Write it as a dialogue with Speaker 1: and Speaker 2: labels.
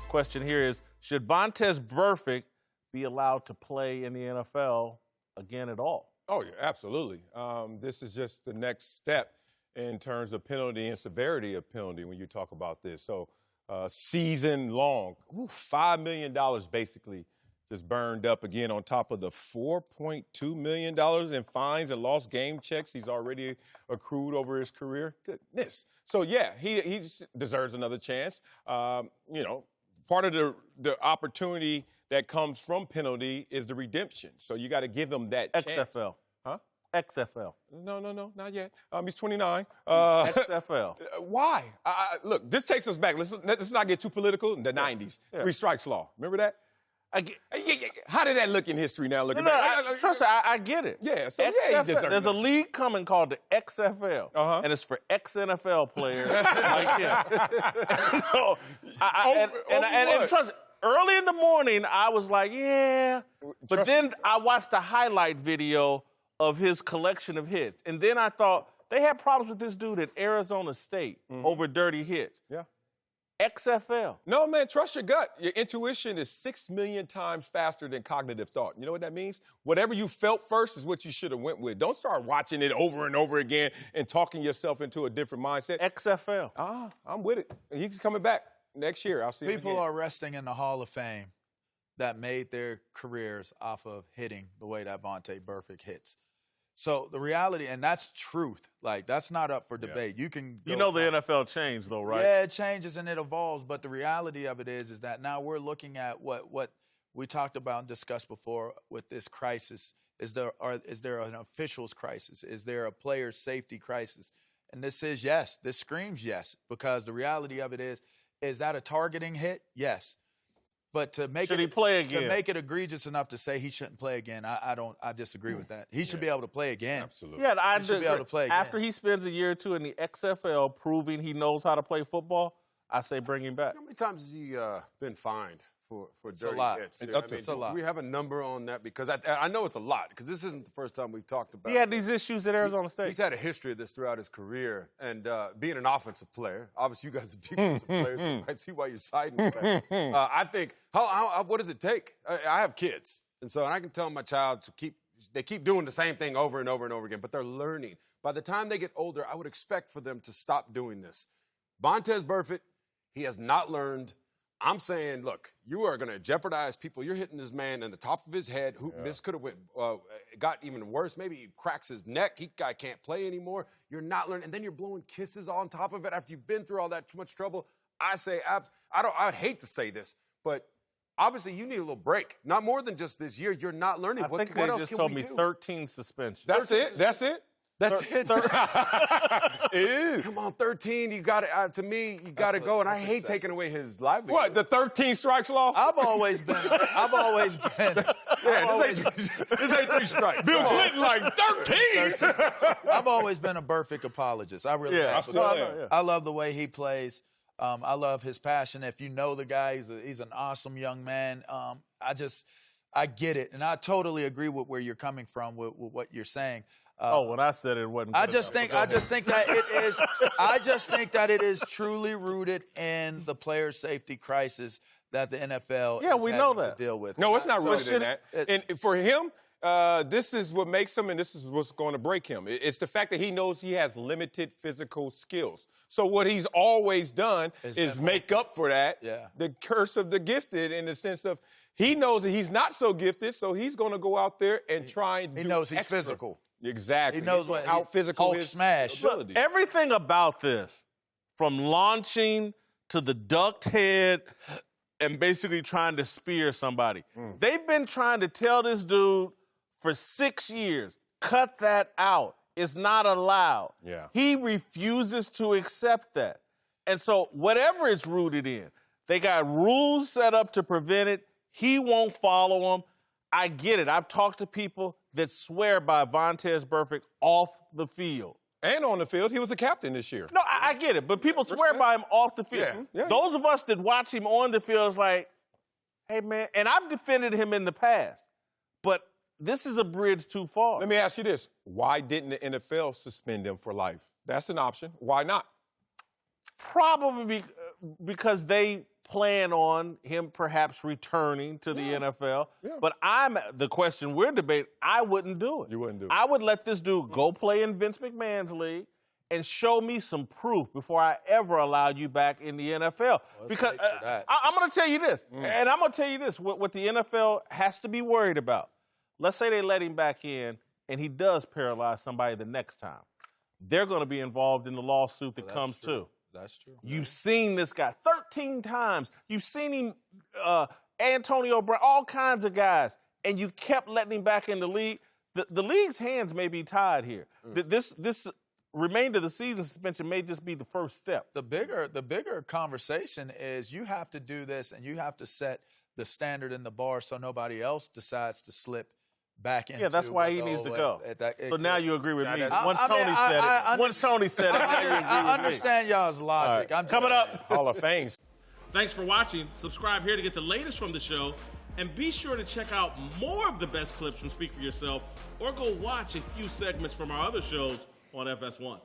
Speaker 1: question here is, should Vontaze Burfict be allowed to play in the NFL again at all?
Speaker 2: Oh, yeah, absolutely. This is just the next step in terms of penalty and severity of penalty when you talk about this. So season long, $5 million basically just burned up again on top of the $4.2 million in fines and lost game checks he's already accrued over his career. Goodness. So, yeah, he deserves another chance. You know, part of the opportunity that comes from penalty is the redemption. So you got to give him that chance.
Speaker 1: XFL.
Speaker 2: Huh?
Speaker 1: XFL.
Speaker 2: No, not yet. He's 29.
Speaker 1: XFL.
Speaker 2: Why? Look, this takes us back. Let's not get too political. In the 90s, three strikes law. Remember that? How did that look in history now? Looking back?
Speaker 1: Trust me, I get it.
Speaker 2: Yeah, so
Speaker 1: XFL,
Speaker 2: yeah, he deserves
Speaker 1: there's a
Speaker 2: it.
Speaker 1: league coming called the XFL, and it's for ex-NFL players like him. So, and trust me, early in the morning, I was like, yeah. But then I watched the highlight video of his collection of hits. And then I thought, they had problems with this dude at Arizona State over dirty hits.
Speaker 2: Yeah.
Speaker 1: XFL.
Speaker 2: No, man, trust your gut. Your intuition is 6 million times faster than cognitive thought. You know what that means? Whatever you felt first is what you should have went with. Don't start watching it over and over again and talking yourself into a different mindset.
Speaker 1: XFL.
Speaker 2: I'm with it. He's coming back next year. I'll see him
Speaker 3: People
Speaker 2: again.
Speaker 3: are resting in the Hall of Fame that made their careers off of hitting the way that Vontaze Burfict hits. So the reality, and that's truth. Like, that's not up for debate. You can go,
Speaker 1: you know the NFL changed, though, right?
Speaker 3: Yeah, it changes and it evolves. But the reality of it is that now we're looking at what we talked about and discussed before with this crisis. Is there an officials crisis? Is there a player safety crisis? And this is yes. This screams yes, because the reality of it is that a targeting hit? Yes. But to make
Speaker 1: Should he play again?
Speaker 3: To make it egregious enough to say he shouldn't play again, I disagree with that. He should be able to play again.
Speaker 2: Absolutely.
Speaker 1: Yeah,
Speaker 3: he should be able to play again.
Speaker 1: After he spends a year or two in the XFL proving he knows how to play football, I say bring him back.
Speaker 4: How many times has he been fined for dirty hits?
Speaker 3: It's a lot.
Speaker 4: Do we have a number on that? Because I know it's a lot, because this isn't the first time we've talked about it.
Speaker 1: He had these issues at Arizona State.
Speaker 4: He's had a history of this throughout his career. And being an offensive player, obviously you guys are defensive players, so I see why you're siding with that. I think, what does it take? I have kids. And so I can tell my child they keep doing the same thing over and over and over again, but they're learning. By the time they get older, I would expect for them to stop doing this. Vontaze Burfict, he has not learned. I'm saying, look, you are going to jeopardize people. You're hitting this man in the top of his head. This could have got even worse. Maybe he cracks his neck. Guy can't play anymore. You're not learning. And then you're blowing kisses on top of it after you've been through all that too much trouble. I say, I'd hate to say this, but obviously you need a little break. Not more than just this year. You're not learning.
Speaker 1: I think they just told me 13 suspensions.
Speaker 2: That's it? That's it?
Speaker 4: That's it.
Speaker 2: It is.
Speaker 4: Come on, 13. You got to. To me, you got to go. And I hate taking away his livelihood.
Speaker 2: What, the 13 strikes law?
Speaker 3: I've always been.
Speaker 4: Yeah, this ain't 3 strikes.
Speaker 2: Bill Clinton like 13.
Speaker 3: I've always been a Burfict apologist. I really have. I love the way he plays. I love his passion. If you know the guy, he's an awesome young man. I get it, and I totally agree with where you're coming from with what you're saying.
Speaker 1: When I said it wasn't.
Speaker 3: I just think that it is truly rooted in the player safety crisis that the NFL is having to deal with.
Speaker 2: No, it's not rooted in that. And for him, this is what makes him, and this is what's going to break him. It's the fact that he knows he has limited physical skills. So what he's always done is make up for that.
Speaker 3: Yeah.
Speaker 2: The curse of the gifted, in the sense of he knows that he's not so gifted, so he's going to go out there and try and do
Speaker 3: He knows he's
Speaker 2: extra.
Speaker 3: physical.
Speaker 2: Exactly.
Speaker 3: He knows
Speaker 2: how physical
Speaker 3: Hulk
Speaker 2: his
Speaker 3: smash.
Speaker 2: ability.
Speaker 1: Look, everything about this, from launching to the ducked head and basically trying to spear somebody, they've been trying to tell this dude for 6 years, cut that out. It's not allowed.
Speaker 2: Yeah.
Speaker 1: He refuses to accept that. And so whatever it's rooted in, they got rules set up to prevent it. He won't follow them. I get it. I've talked to people that swear by Vontaze Burfict off the field.
Speaker 2: And on the field, he was a captain this year.
Speaker 1: No, I get it, but people swear by him off the field.
Speaker 2: Yeah.
Speaker 1: Those of us that watch him on the field is like, hey, man, and I've defended him in the past, but this is a bridge too far.
Speaker 2: Let me ask you this. Why didn't the NFL suspend him for life? That's an option. Why not?
Speaker 1: Probably because they plan on him perhaps returning to the NFL.
Speaker 2: Yeah.
Speaker 1: But the question we're debating, I wouldn't do it.
Speaker 2: You wouldn't do it.
Speaker 1: I would let this dude go play in Vince McMahon's league and show me some proof before I ever allow you back in the NFL. Because I'm going to tell you this, and I'm going to tell you this, what the NFL has to be worried about. Let's say they let him back in, and he does paralyze somebody the next time. They're going to be involved in the lawsuit that comes too.
Speaker 3: That's true.
Speaker 1: You've seen this guy 13 times. You've seen him, Antonio Brown, all kinds of guys, and you kept letting him back in the league. The league's hands may be tied here. This remainder of the season suspension may just be the first step.
Speaker 3: The bigger conversation is you have to do this, and you have to set the standard and the bar so nobody else decides to slip back into.
Speaker 1: Yeah, that's why he needs to go. So now you agree with me. Once Tony said it, now you agree with me.
Speaker 3: I understand y'all's logic.
Speaker 1: Right. Coming up,
Speaker 2: Hall of Fame.
Speaker 5: Thanks for watching. Subscribe here to get the latest from the show. And be sure to check out more of the best clips from Speak For Yourself, or go watch a few segments from our other shows on FS1.